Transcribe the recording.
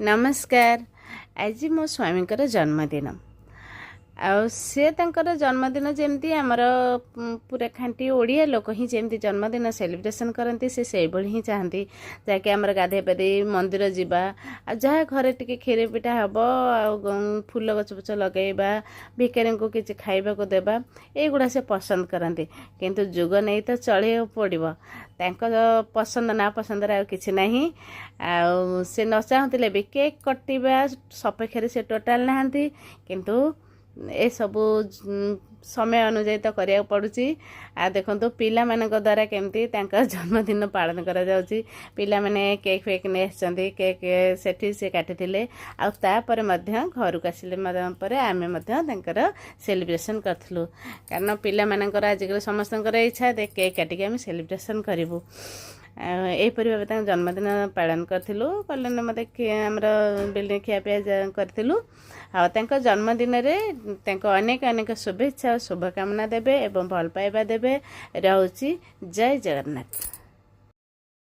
नमस्कार। आज मो स्वामी जन्मदिन से जन्मदिन जमती आमर पूरा खांटी ओडिया लोक ही जमती जन्मदिन सेलिब्रेशन करती से ही चाहती जाकि आमर गाधे पाधे मंदिर जावा जहाँ घरे टिके खीर पिठा हम आ फूल गछ पछ लगेबा भिकारी को किसी खाइबा को देबा एगुड़ा से पसंद करती किंतु जुग नहीं तो चल पड़ो पसंद ना पसंद किसी ना से न चाहूले भी केक कटिबा सपेक्षे से टोटाल नहांती किंतु ए सबू समय अनुजाई तो करिया पड़ुची आ देखो पिला मानक द्वारा केमती जन्मदिन पालन करा जाउची पिला माने केक फेक ने आछंती केक सेठी से काटिथिले आ तापर मध्य घर को आसिले पर आमे मध्य तांकर सेलिब्रेशन करथलु कारण पिला मानकर आजिकल समस्तंकर इच्छा दे केक काटिके आमे सेलिब्रेशन करिवु एपरी भाव जन्मदिन पालन करूँ कल्याण मत आमर बिल्डिंग खियापिया करूँ जन्मदिन अनेक अनेक शुभेच्छा शुभकामना देवे एवं भल पाइबा देवे। रहूची जय जगन्नाथ।